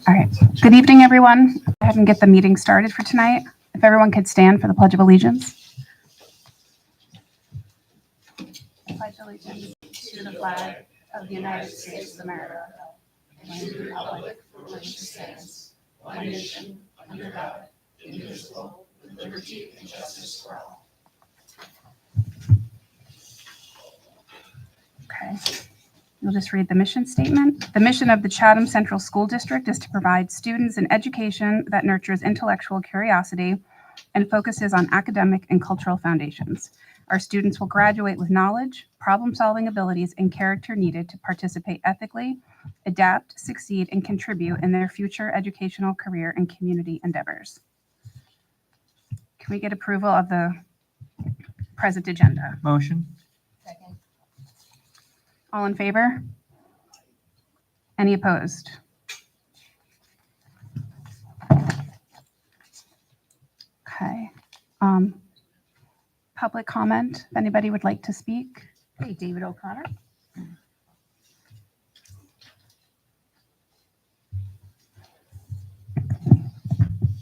All right. Good evening, everyone. Go ahead and get the meeting started for tonight. If everyone could stand for the Pledge of Allegiance. I pledge allegiance to the flag of the United States of America and to the republic for which it stands, one nation, under God, indivisible, with liberty and justice for all. Okay. We'll just read the mission statement. The mission of the Chatham Central School District is to provide students an education that nurtures intellectual curiosity and focuses on academic and cultural foundations. Our students will graduate with knowledge, problem-solving abilities, and character needed to participate ethically, adapt, succeed, and contribute in their future educational, career, and community endeavors. Can we get approval of the present agenda? Motion. Second. All in favor? Any opposed? Okay. Public comment, if anybody would like to speak. Hey, David O'Connor.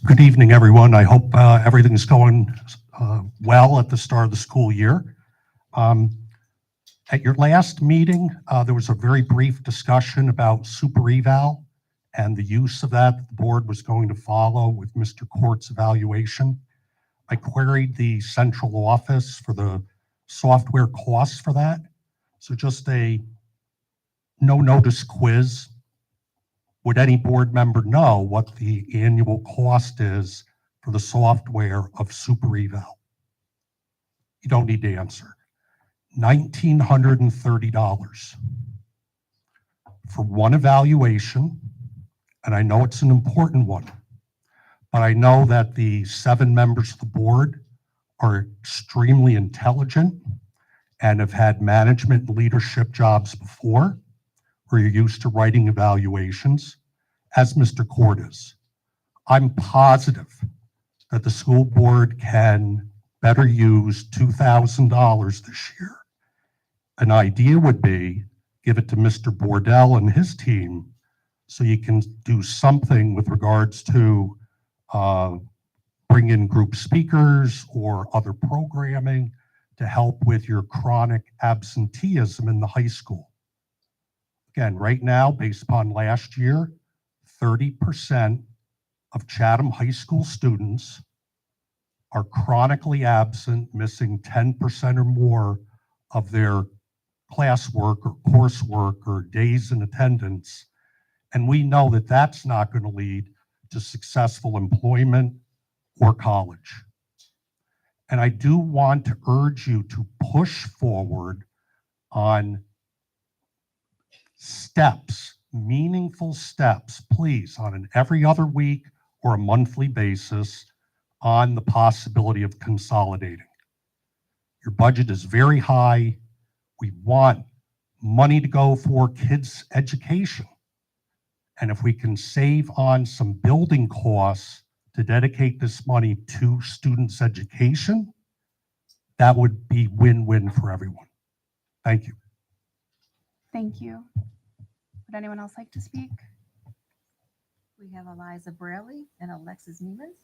Good evening, everyone. I hope everything's going well at the start of the school year. At your last meeting, there was a very brief discussion about super eval and the use of that the board was going to follow with Mr. Court's evaluation. I queried the central office for the software costs for that. So just a no-notice quiz. Would any board member know what the annual cost is for the software of super eval? You don't need to answer. $1,930 for one evaluation, and I know it's an important one, but I know that the 7 members of the board are extremely intelligent and have had management and leadership jobs before, where you're used to writing evaluations, as Mr. Court is. I'm positive that the school board can better use $2,000 this year. An idea would be give it to Mr. Bordell and his team so you can do something with regards to bring in group speakers or other programming to help with your chronic absenteeism in the high school. Again, right now, based upon last year, 30% of Chatham high school students are chronically absent, missing 10% or more of their classwork or coursework or days in attendance. And we know that that's not going to lead to successful employment or college. And I do want to urge you to push forward on steps, meaningful steps, please, on an every other week or a monthly basis on the possibility of consolidating. Your budget is very high. We want money to go for kids' education. And if we can save on some building costs to dedicate this money to students' education, that would be win-win for everyone. Thank you. Thank you. Would anyone else like to speak? We have Eliza Braley and Alexis Neiman.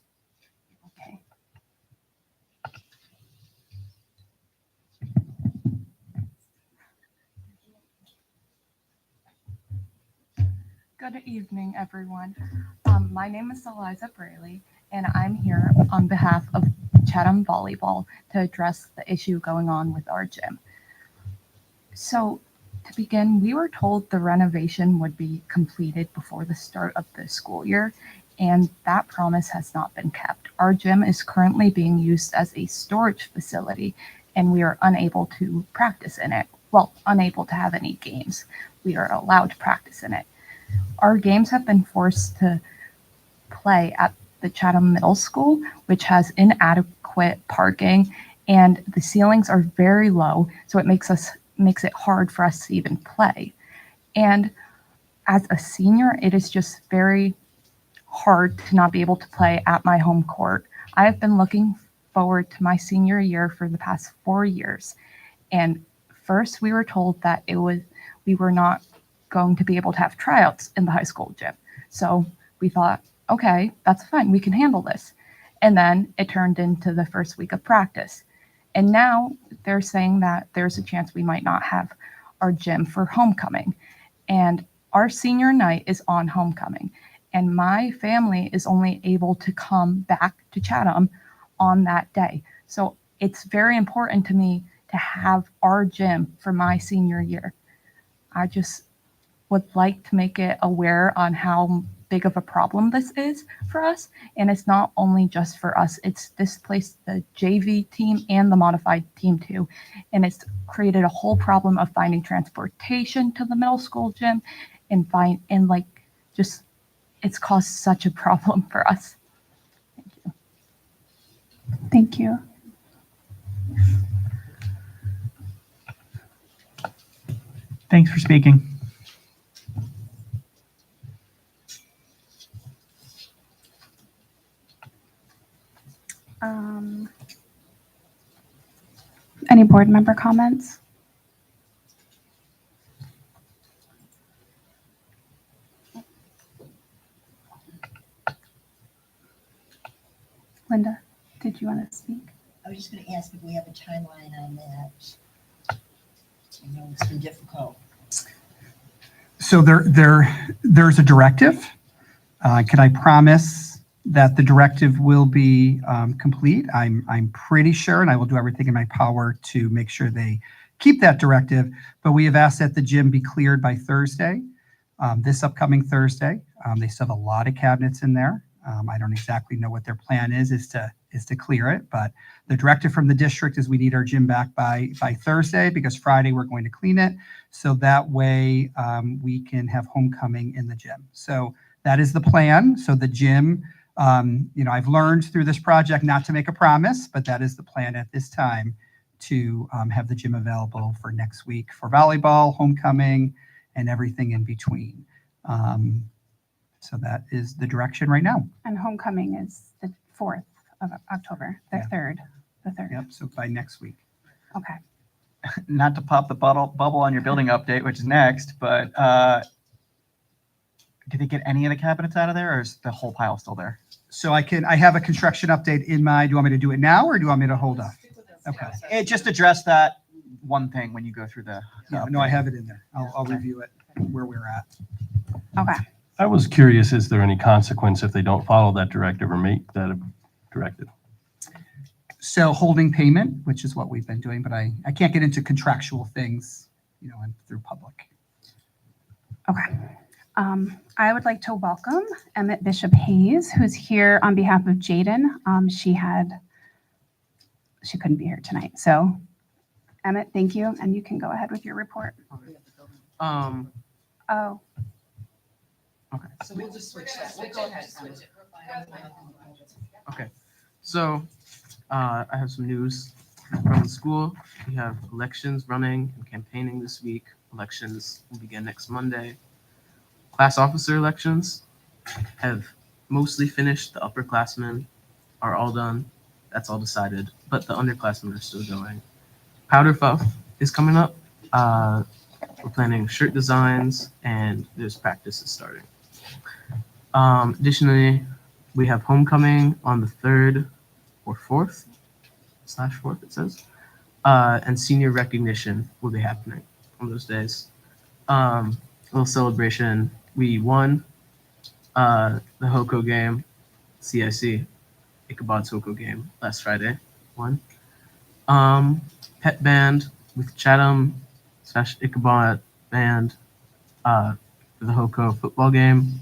Okay. Good evening, everyone. My name is Eliza Braley, and I'm here on behalf of Chatham Volleyball to address the issue going on with our gym. So, to begin, we were told the renovation would be completed before the start of the school year, and that promise has not been kept. Our gym is currently being used as a storage facility, and we are unable to practice in it. Well, unable to have any games. We are allowed to practice in it. Our games have been forced to play at the Chatham Middle School, which has inadequate parking, and the ceilings are very low, so it makes it hard for us to even play. And as a senior, it is just very hard to not be able to play at my home court. I have been looking forward to my senior year for the past 4 years. And first we were told that we were not going to be able to have tryouts in the high school gym. So we thought, okay, that's fine. We can handle this. And then it turned into the first week of practice. And now they're saying that there's a chance we might not have our gym for homecoming. And our senior night is on homecoming. And my family is only able to come back to Chatham on that day. So it's very important to me to have our gym for my senior year. I just would like to make it aware on how big of a problem this is for us. And it's not only just for us, it's displaced the JV team and the modified team too. And it's created a whole problem of finding transportation to the middle school gym and it's caused such a problem for us. Thank you. Thanks for speaking. Any board member comments? Linda, did you want to speak? I was just going to ask if we have a timeline on that. I know it's been difficult. So there's a directive. Can I promise that the directive will be complete? I'm pretty sure, and I will do everything in my power to make sure they keep that directive. But we have asked that the gym be cleared by Thursday, this upcoming Thursday. They still have a lot of cabinets in there. I don't exactly know what their plan is to clear it, but the directive from the district is we need our gym back by Thursday, because Friday we're going to clean it. So that way we can have homecoming in the gym. So that is the plan. So the gym, I've learned through this project not to make a promise, but that is the plan at this time, to have the gym available for next week for volleyball, homecoming, and everything in between. So that is the direction right now. And homecoming is the 4th of October, the Yeah. 3rd. The 3rd. Yep. So by next week. Okay. Not to pop the bubble on your building update, which is next, but did they get any of the cabinets out of there, or is the whole pile still there? So I have a construction update in mind. Do you want me to do it now, or do you want me to hold off? Okay. It just addressed that one thing when you go through the. Yeah, no, I have it in there. I'll review it where we're at. Okay. I was curious, is there any consequence if they don't follow that directive or make that directive? So holding payment, which is what we've been doing, but I can't get into contractual things, and through public. Okay. I would like to welcome Emmett Bishop Hayes, who's here on behalf of Jaden. She couldn't be here tonight. So Emmett, thank you. And you can go ahead with your report. Oh, Okay. So we'll just switch that. We'll go ahead and switch it. Okay, so I have some news from the school. We have elections running and campaigning this week. Elections will begin next Monday. Class officer elections have mostly finished. The upperclassmen are all done. That's all decided, but the underclassmen are still going. Powder Puff is coming up. We're planning shirt designs, and there's practices starting. Additionally, we have homecoming on the 3rd or 4th /4th, it says. And senior recognition will be happening on those days. A little celebration. We won the Hoko game, CIC, Ichabod's Hoko game last Friday. Won. Pet band with Chatham / Ichabod band for the Hoko football game.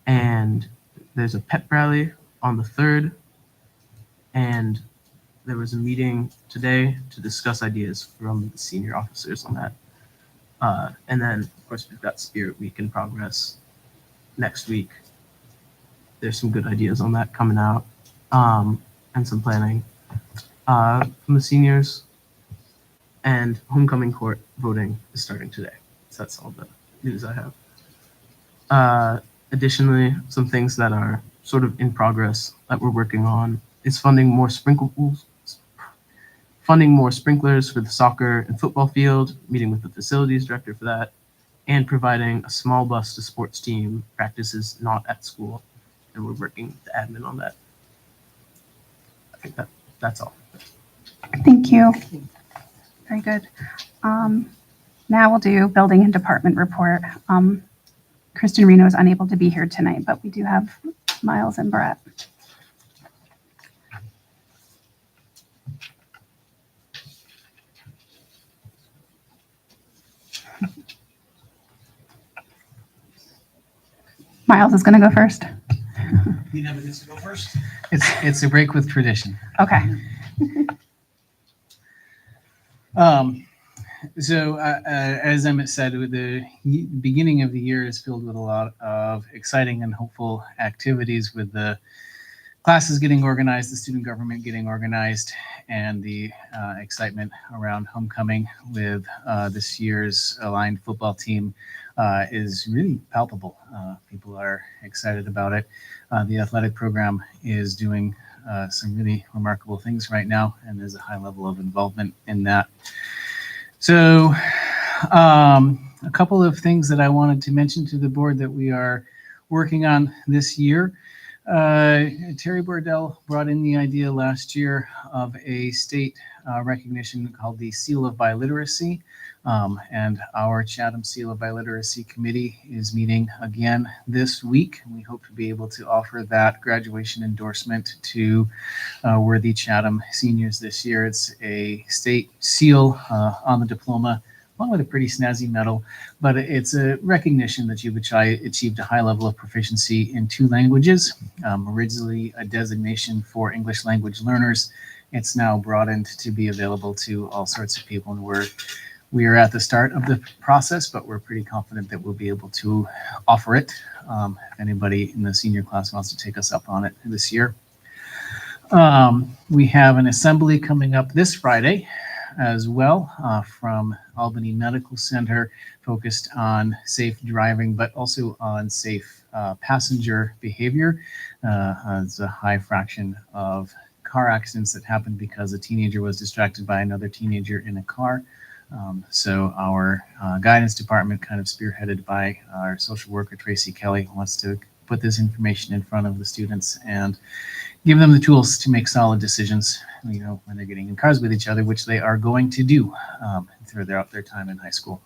And there's a pep rally on the 3rd. And there was a meeting today to discuss ideas from the senior officers on that. And then, of course, we've got Spirit Week in progress next week. There's some good ideas on that coming out, and some planning from the seniors. And homecoming court voting is starting today. So that's all the news I have. Additionally, some things that are sort of in progress that we're working on is funding more sprinkler funding more sprinklers for the soccer and football field, meeting with the facilities director for that, and providing a small bus to sports team practices not at school. And we're working with the admin on that. I think that's all. Thank you. Very good. Now we'll do building and department report. Kristen Reno is unable to be here tonight, but we do have Miles and Brett. Miles is going to go first. He never gets to go first. It's a break with tradition. Okay. So as Emmett said, with the beginning of the year is filled with a lot of exciting and hopeful activities, with the classes getting organized, the student government getting organized, and the excitement around homecoming with this year's aligned football team is really palpable. People are excited about it. The athletic program is doing some really remarkable things right now, and there's a high level of involvement in that. So a couple of things that I wanted to mention to the board that we are working on this year. Terry Bordell brought in the idea last year of a state recognition called the Seal of Biliteracy. And our Chatham Seal of Biliteracy Committee is meeting again this week. We hope to be able to offer that graduation endorsement to worthy Chatham seniors this year. It's a state seal on the diploma, along with a pretty snazzy medal, but it's a recognition that you've achieved a high level of proficiency in 2 languages. Originally a designation for English language learners. It's now broadened to be available to all sorts of people, and we are at the start of the process, but we're pretty confident that we'll be able to offer it if anybody in the senior class wants to take us up on it this year. We have an assembly coming up this Friday as well from Albany Medical Center, focused on safe driving, but also on safe passenger behavior. It's a high fraction of car accidents that happen because a teenager was distracted by another teenager in a car. So our guidance department, kind of spearheaded by our social worker, Tracy Kelly, wants to put this information in front of the students and give them the tools to make solid decisions, when they're getting in cars with each other, which they are going to do throughout their time in high school.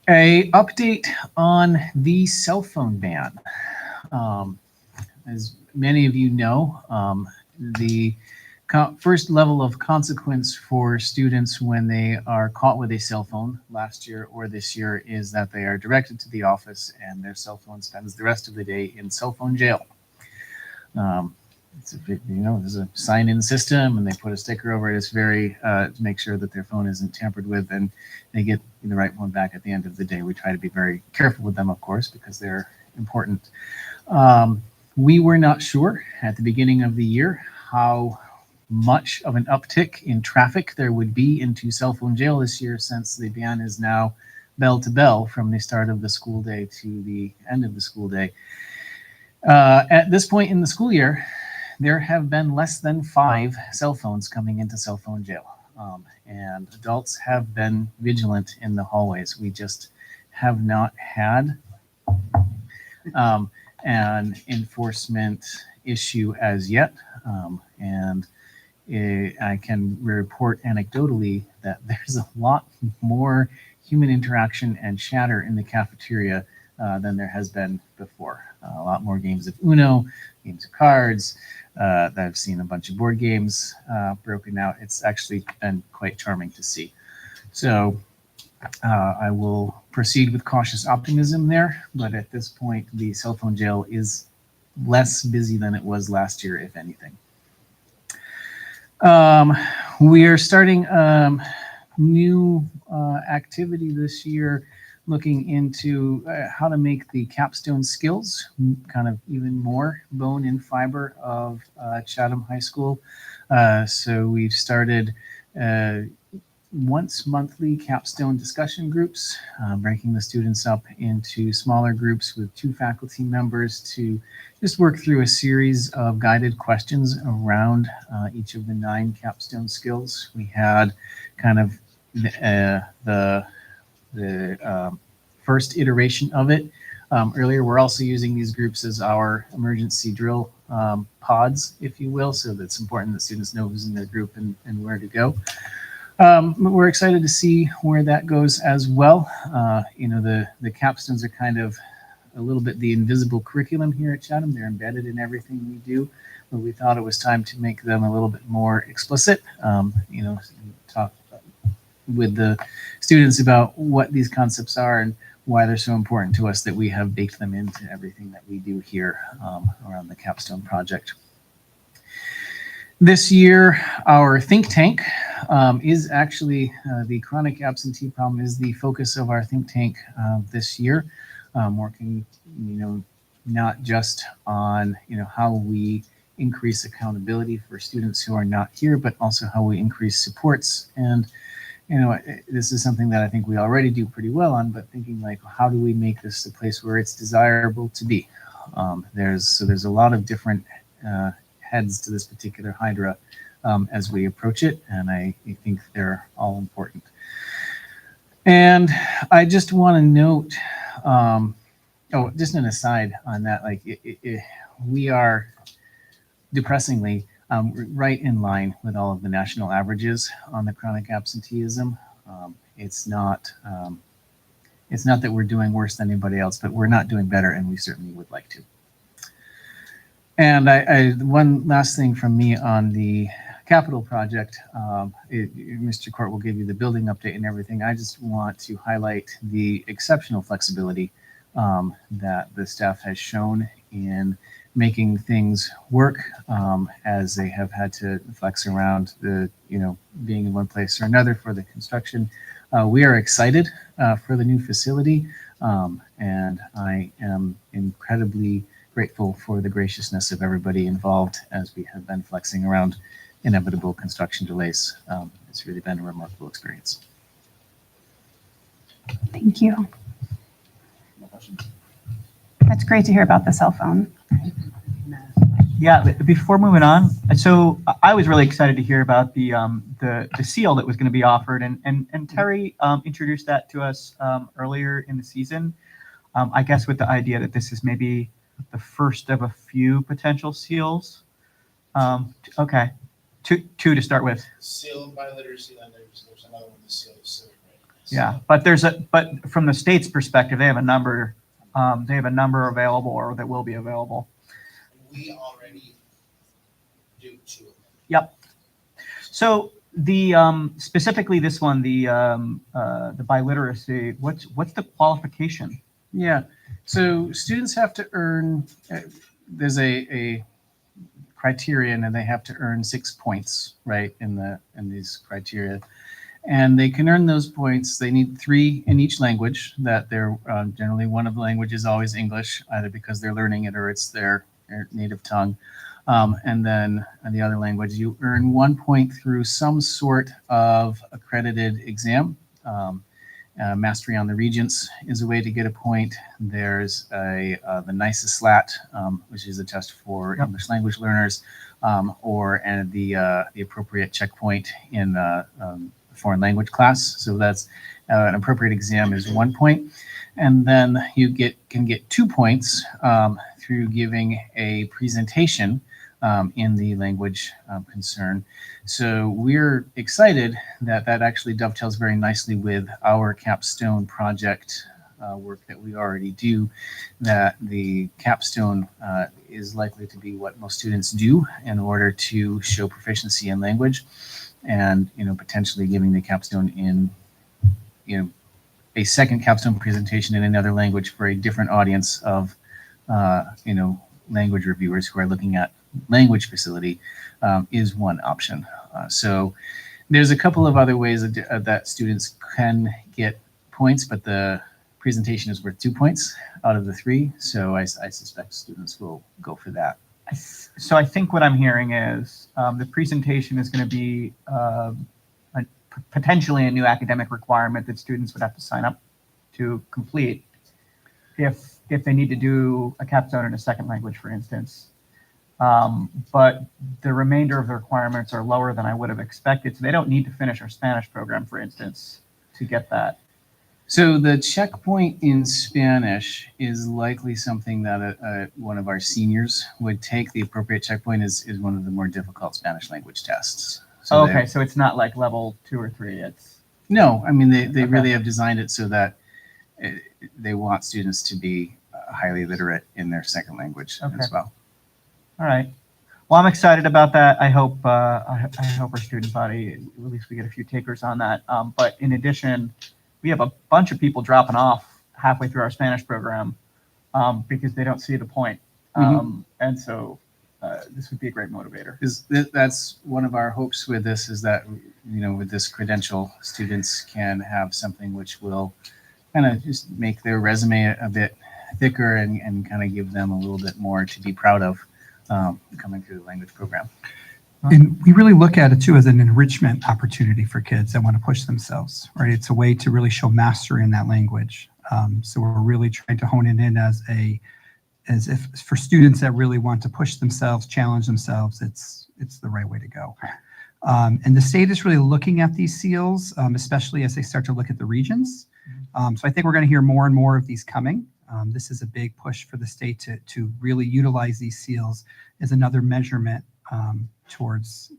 A update on the cell phone ban. As many of you know, the first level of consequence for students when they are caught with a cell phone last year or this year is that they are directed to the office, and their cell phone spends the rest of the day in cell phone jail. It's a bit, there's a sign-in system, and they put a sticker over it. It's very to make sure that their phone isn't tampered with, and they get the right one back at the end of the day. We try to be very careful with them, of course, because they're important. We were not sure at the beginning of the year how much of an uptick in traffic there would be into cell phone jail this year, since the ban is now bell to bell from the start of the school day to the end of the school day. At this point in the school year, there have been less than 5 cell phones coming into cell phone jail. And adults have been vigilant in the hallways. We just have not had an enforcement issue as yet. And I can report anecdotally that there's a lot more human interaction and chatter in the cafeteria than there has been before. A lot more games of Uno, games of cards. I've seen a bunch of board games broken out. It's actually been quite charming to see. So I will proceed with cautious optimism there, but at this point, the cell phone jail is less busy than it was last year, if anything. We are starting new activity this year, looking into how to make the capstone skills kind of even more bone and fiber of Chatham High School. So we've started once monthly capstone discussion groups, breaking the students up into smaller groups with 2 faculty members to just work through a series of guided questions around each of the 9 capstone skills. We had kind of the first iteration of it earlier. We're also using these groups as our emergency drill pods, if you will, so that's important that students know who's in their group and where to go. We're excited to see where that goes as well. The capstones are kind of a little bit the invisible curriculum here at Chatham. They're embedded in everything we do, but we thought it was time to make them a little bit more explicit. Talk with the students about what these concepts are and why they're so important to us that we have baked them into everything that we do here around the capstone project. This year, our think tank is actually the chronic absentee problem is the focus of our think tank this year, working, not just on, how we increase accountability for students who are not here, but also how we increase supports. And, this is something that I think we already do pretty well on, but thinking like, how do we make this a place where it's desirable to be? There's a lot of different heads to this particular hydra as we approach it, and I think they're all important. And I just want to note, just an aside on that, like we are depressingly right in line with all of the national averages on the chronic absenteeism. It's not that we're doing worse than anybody else, but we're not doing better, and we certainly would like to. And one last thing from me on the capital project, Mr. Court will give you the building update and everything. I just want to highlight the exceptional flexibility that the staff has shown in making things work as they have had to flex around the, being in one place or another for the construction. We are excited for the new facility, and I am incredibly grateful for the graciousness of everybody involved as we have been flexing around inevitable construction delays. It's really been a remarkable experience. Thank you. That's great to hear about the cell phone. Yeah, before moving on, so I was really excited to hear about the seal that was going to be offered, and Terry introduced that to us earlier in the season. I guess with the idea that this is maybe the first of a few potential seals. Okay, two to start with. Seal by literacy, and there's another one, the seal of civic readiness. Yeah, but from the state's perspective, they have a number. They have a number available, or that will be available. We already do 2 of them. Yep. So the specifically this one, the biliteracy. What's the qualification? Yeah, so students have to earn. There's a criterion, and they have to earn 6 points, right, in these criteria, and they can earn those points. They need 3 in each language. That they're generally one of the languages is always English, either because they're learning it or it's their native tongue. And then the other language, you earn 1 point through some sort of accredited exam. Mastery on the Regents is a way to get a point. There's the NICESLAT, which is a test for English language learners, or the appropriate checkpoint in foreign language class. So that's an appropriate exam is 1 point. And then you can get 2 points through giving a presentation in the language concern. So we're excited that actually dovetails very nicely with our capstone project work that we already do, that the capstone is likely to be what most students do in order to show proficiency in language, and potentially giving the capstone in a second capstone presentation in another language for a different audience of language reviewers who are looking at language facility is one option. So there's a couple of other ways that students can get points, but the presentation is worth 2 points out of the 3. So I suspect students will go for that. So I think what I'm hearing is the presentation is going to be potentially a new academic requirement that students would have to sign up to complete if they need to do a capstone in a second language, for instance. But the remainder of the requirements are lower than I would have expected. So they don't need to finish our Spanish program, for instance, to get that. So the checkpoint in Spanish is likely something that one of our seniors would take. The appropriate checkpoint is one of the more difficult Spanish language tests. So Okay, so it's not like level 2 or 3. It's no, I mean, they Okay. really have designed it so that they want students to be highly literate in their second language Okay. as well. all right. Well, I'm excited about that. I hope I hope our student body, at least we get a few takers on that. But in addition, we have a bunch of people dropping off halfway through our Spanish program because they don't see the point. And so this would be a great motivator. That's one of our hopes with this, is that, you know, with this credential, students can have something which will kind of just make their resume a bit thicker and kind of give them a little bit more to be proud of coming through the language program. And we really look at it too as an enrichment opportunity for kids that want to push themselves, right? It's a way to really show mastery in that language. So we're really trying to hone it in as if for students that really want to push themselves, challenge themselves, it's the right way to go. And the state is really looking at these seals, especially as they start to look at the regions. So I think we're going to hear more and more of these coming. This is a big push for the state to really utilize these seals as another measurement towards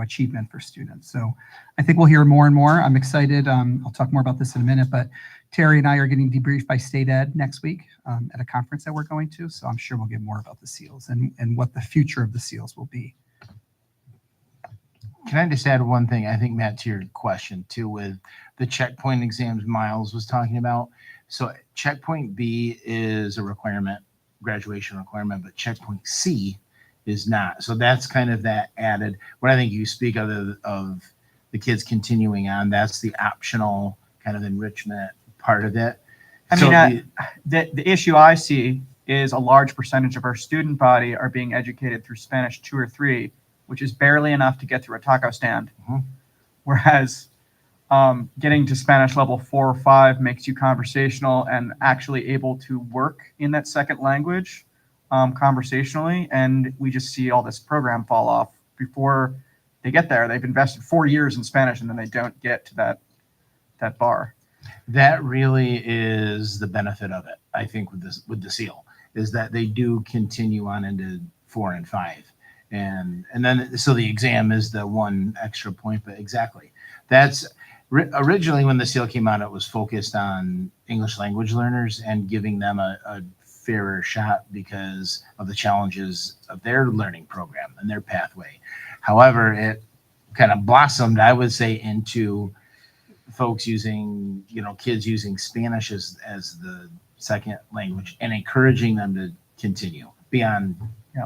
achievement for students. So I think we'll hear more and more. I'm excited. I'll talk more about this in a minute, but Terry and I are getting debriefed by State Ed next week at a conference that we're going to. So I'm sure we'll get more about the seals and what the future of the seals will be. Can I just add one thing? I think, Matt, to your question too, with the checkpoint exams Miles was talking about. So checkpoint B is a requirement, graduation requirement, but checkpoint C is not. So that's kind of that added, what I think you speak of the kids continuing on, that's the optional kind of enrichment part of it. I mean, the issue I see is a large percentage of our student body are being educated through Spanish 2 or 3, which is barely enough to get through a taco stand. Whereas getting to Spanish level 4 or 5 makes you conversational and actually able to work in that second language conversationally. And we just see all this program fall off before they get there. They've invested 4 years in Spanish and then they don't get to that bar. That really is the benefit of it, I think, with the seal, is that they do continue on into 4 and 5. And then, so the exam is the one extra point, but exactly. That's originally when the seal came out, it was focused on English language learners and giving them a fairer shot because of the challenges of their learning program and their pathway. However, it kind of blossomed, I would say, into folks using, kids using Spanish as the second language and encouraging them to continue beyond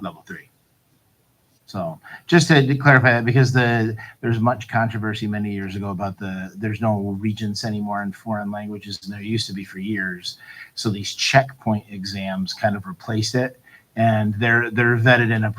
level 3. So just to clarify that, because there's much controversy many years ago about there's no regents anymore in foreign languages, and there used to be for years. So these checkpoint exams kind of replaced it, and they're vetted in a